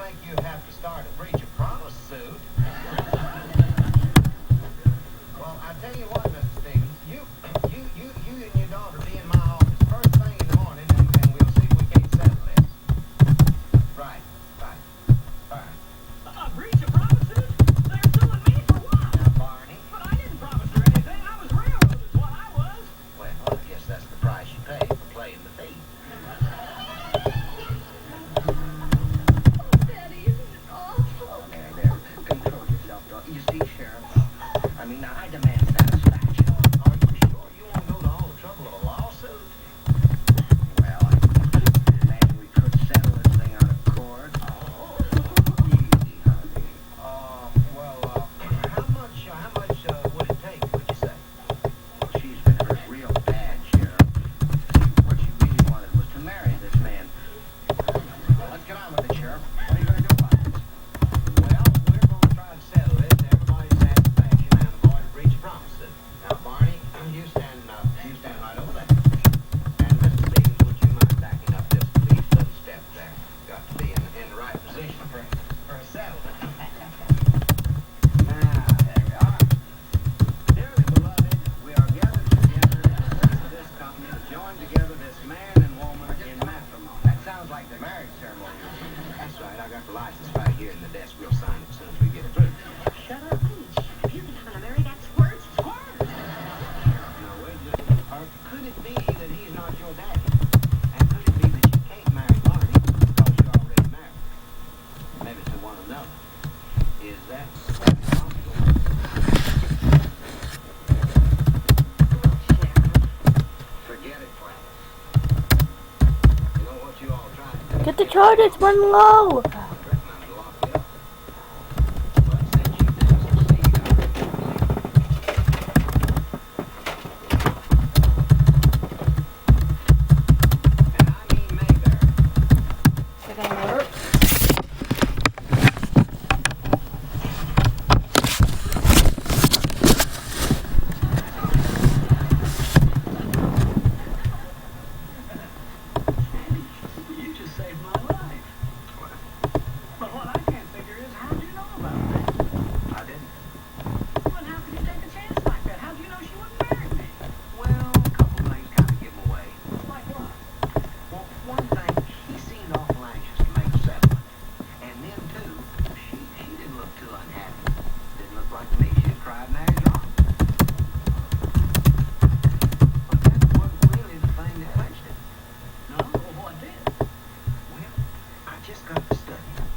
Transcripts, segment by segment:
think you have to start a breach of promise suit. Well, I tell you what, Mr. Stevens, you and your daughter be in my office first thing in the morning, and we'll see if we can't settle this. Right. Breach of promises? They're suing me for what? Now, Barney. But I didn't promise her anything. I was railroaded, is what I was. Well, I guess that's the price you pay for playing the thief. Daddy, isn't it awful? There. Control yourself, dog. You see, Sheriff, I mean, I demand satisfaction. Are you sure you won't go to all the trouble of a lawsuit? Well, I imagine we could settle this thing out of court. Easy, honey. How much would it take, would you say? Well, she's been hurt real bad, Sheriff. What she really wanted was to marry this man. Well, let's get on with it, Sheriff. What are you going to do about it? Well, we're going to try to settle this to everybody's satisfaction and avoid a breach of promise suit. Now, Barney, you stand right over there. And Mr. Stevens, would you mind backing up just a least little step there? Got to be in the right position for a settlement. Now, there we are. Dearly beloved, we are gathered together in the place of this company to join together this man and woman in matrimony. That sounds like the marriage ceremony. That's right. I got the license right here in the desk. We'll sign it as soon as we get it through. Shut up. If you think I'm gonna marry that squirt, squirt! Now, wait just a minute, Park. Could it be that he's not your daddy? And could it be that you can't marry Barney because you're already married? Maybe to one another. Is that possible? Forget it, Frank. You know what you all tried to do? Get the charge, it's one low. I reckon I'm gonna lock you up. But since you didn't succeed, I reckon you'll leave. And I mean Mayberry. They're gonna work. You just saved my life. But what I can't figure is, how'd you know about that? I didn't. Well, how could you take a chance like that? How'd you know she wouldn't marry me? Well, a couple things kind of give him away. Like what? Well, one thing, he seemed awful anxious to make a settlement. And then, too, she didn't look too unhappy. Didn't look like to me she had cried marriage off. But that wasn't really the thing that clinched it. No? Well, what did? Well, I just got to studying.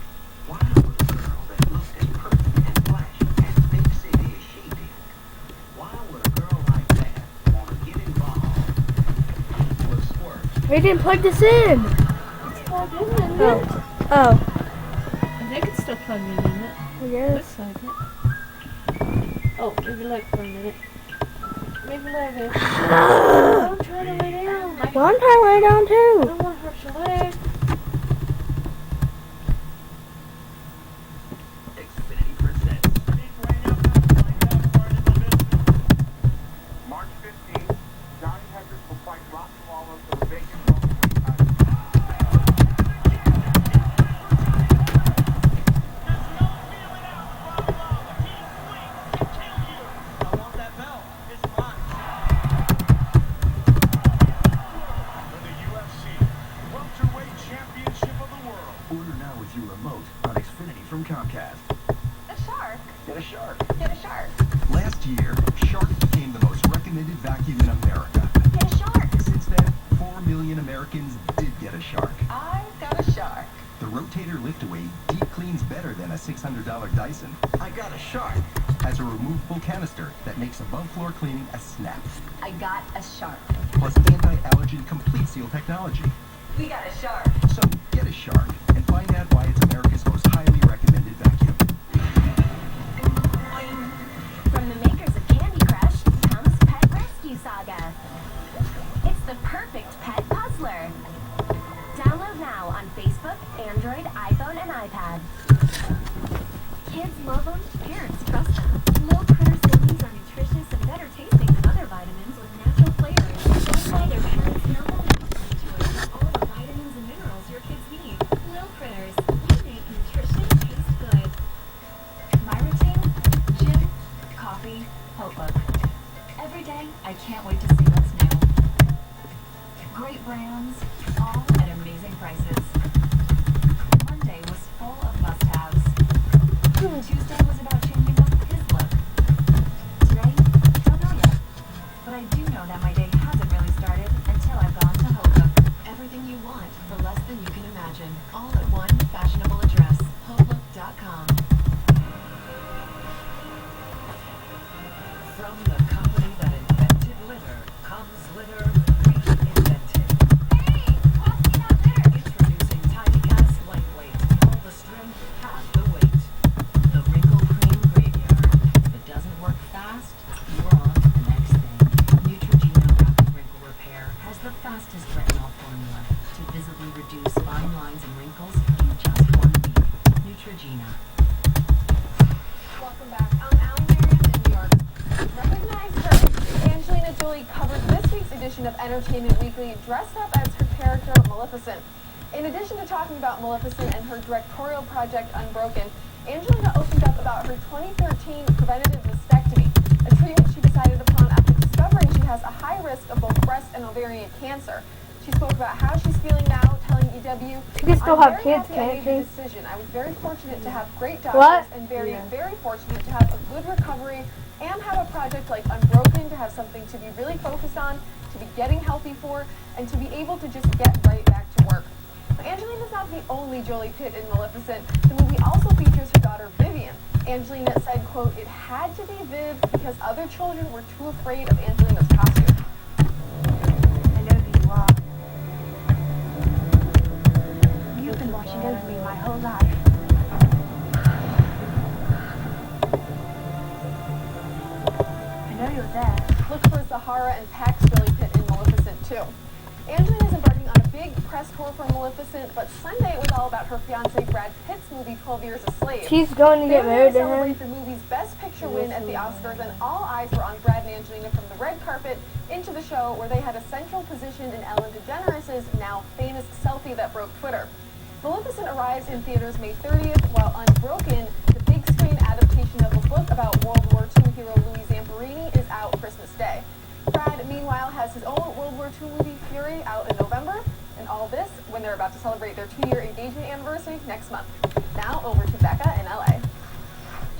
Why would a girl that looked as pretty and flashy and big city as she did, why would a girl like that want to get involved with a squirt? We didn't plug this in. Oh. They can still plug it in it. Yes. Looks like it. Oh, maybe leg for a minute. Maybe leg it. I'm trying to lay down. Well, I'm trying to lay down I too. don't want to hurt your leg. Xfinity presents March 15th, Johnny Hendricks will fight Rocky Lawler for the vacant welterweight title. I want that belt. It's mine. For the UFC Welterweight Championship of the World. Order now with your remote on Xfinity from Comcast. A shark. Get a shark. Get a shark. Last year, Shark became the most recommended vacuum in America. Get a shark. Since then, 4 million Americans did get a Shark. I've got a shark. The Rotator Liftaway deep cleans better than a $600 Dyson. I got a shark. Has a removable canister that makes above floor cleaning a snap. I got a shark. Plus anti-allergen complete seal technology. We got a shark. So get a Shark and find out why it's America's most highly recommended vacuum. From the makers of Candy Crush comes Pet Rescue Saga. It's the perfect pet puzzler. Download now on Facebook, Android, iPhone, and iPad. Kids love them, parents trust them. Little Critter Sillies are nutritious and better tasting than other vitamins with natural flavors. That's why their parents know them and choice all the vitamins and minerals your kids need. Little Critters, you make nutritious Entertainment Weekly dressed up as her character Maleficent. In addition to talking about Maleficent and her directorial project Unbroken, Angelina opened up about her 2013 preventative mastectomy, a treatment she decided upon after discovering she has a high risk of both breast and ovarian cancer. She spoke about how she's feeling now, telling EW, She can still "I'm have very kids, happy I can't made the she? decision. I was very fortunate to have great doctors What? and very fortunate to have a good recovery and have a project like Unbroken to have something to be really focused on, to be getting healthy for, and to be able to just get right back to work." But Angelina's not the only Jolie Pitt in Maleficent. The movie also features her daughter Vivian. Angelina said, quote, "It had to be Viv because other children were too afraid of Angelina's costume." I know who you are. You've been watching over me my whole life. I know you're there. Look for Zahara and Pax Jolie Pitt in Maleficent too. Angelina's embarking on a big press tour for Maleficent, but Sunday was all about her fiancé Brad Pitt's movie 12 Years a Slave. She's going to get They were married there to celebrate him. the movie's Best Picture win at the Oscars, and all eyes were on Brad and Angelina from the red carpet into the show, where they had a central position in Ellen DeGeneres' now famous selfie that broke Twitter. Maleficent arrives in theaters May 30th, while Unbroken, the big screen adaptation of a book about World War II hero Louis Zamperini, is out Christmas Day. Brad, meanwhile, has his own World War II movie, Fury, out in November, and all this when they're about to celebrate their 2-year engagement anniversary next month. Now, over to Becca in LA.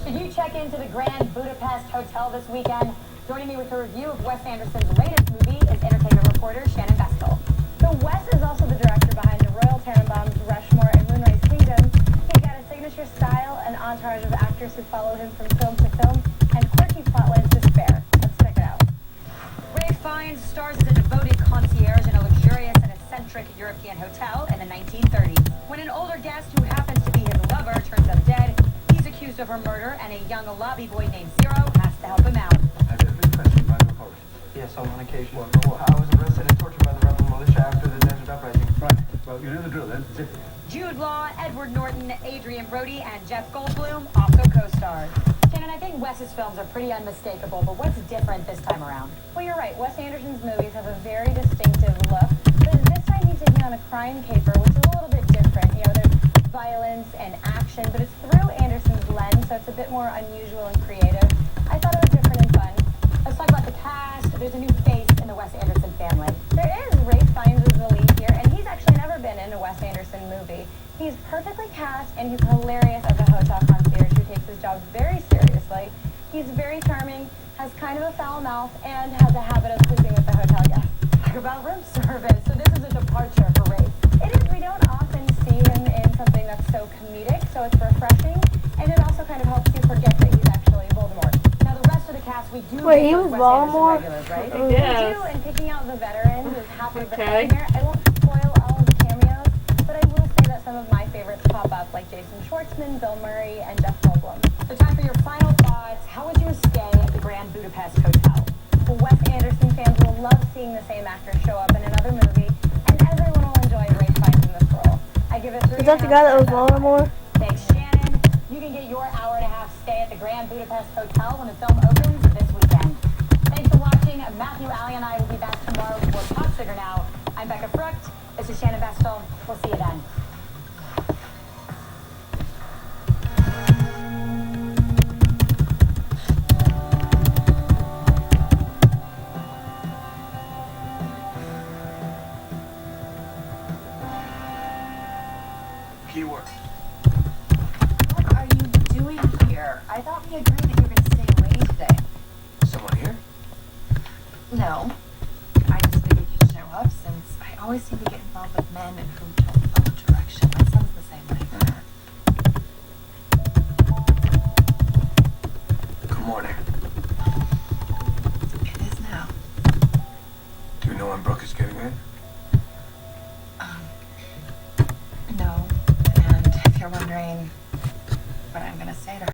Should you check into the Grand Budapest Hotel this weekend? Joining me with a review of Wes Anderson's latest movie is entertainment reporter Shannon Vestal. So Wes is also the director behind the Royal Tenenbaums, Rushmore, and Moonrise Kingdom. He's got a signature style and entourage of actors who follow him from film to film, and quirky plotlines to spare. Let's check it out. Ray Fiennes stars as a devoted concierge in a luxurious and eccentric European hotel in the 1930s. When an older guest who happens to be his lover turns up dead, he's accused of her murder, and a young lobby boy named Zero has to help him out. Have you ever been questioned by the authorities? Yes, on one occasion. Well, I was arrested and tortured by the rebel militia after the desert uprising. Right. Well, you know the drill then. Zip it. Jude Law, Edward Norton, Adrian Brody, and Jeff Goldblum also co-stars. Shannon, I think Wes's films are pretty unmistakable, but what's different this time around? Well, you're right. Wes Anderson's movies have a very distinctive look, but this time he's taking on a crime caper, which is a little bit different. You know, there's violence and action, but it's through Anderson's lens, so it's a bit more unusual and creative. I thought it was different and fun. Let's talk about the cast. There's a new face in the Wes Anderson family. There is. Ray Fiennes is the lead here, and he's actually never been in a Wes Anderson movie. He's perfectly cast, and he's hilarious as a hotel concierge who takes his job very seriously. He's very charming, has kind of a foul mouth, and has a habit of sleeping with the hotel guests. Talk about room service. So this is a departure for Ray. It is. We don't often see him in something that's so comedic, so it's refreshing, and it also kind of helps you forget that he's actually Voldemort. Now the rest of the cast, we do Wait, get he those was Wes Anderson Voldemort? regulars, right? Oh, We yes. do, and picking out the veterans is half of the Okay. fun here. I won't spoil all of the cameos, but I will say that some of my favorites pop up, like Jason Schwartzman, Bill Murray, and Jeff Goldblum. So time for your final thoughts. How was your stay at the Grand Budapest Hotel? Well, Wes Anderson fans will love seeing the same actor show up in another movie, and everyone will enjoy Ray Fiennes in this role. I give it 3.5 Is that the guy that was stars out of 5. Voldemort? Thanks, Shannon. You can get your hour-and-a-half stay at the Grand Budapest Hotel when the film opens this weekend. Thanks for watching. Matthew, Ali, and I will be back tomorrow with more Pop Sugar Now. I'm Becca Frucht. This is Shannon Vestal. We'll see you then. Keyword. What are you doing here? I thought we agreed that you were going to stay away today. Someone here? No. I just figured you'd show up since I always seem to get involved with men who don't follow direction. My son's the same way. Good morning. It is now. Do you know when Brooke is getting in? No. And if you're wondering what I'm going to say to her,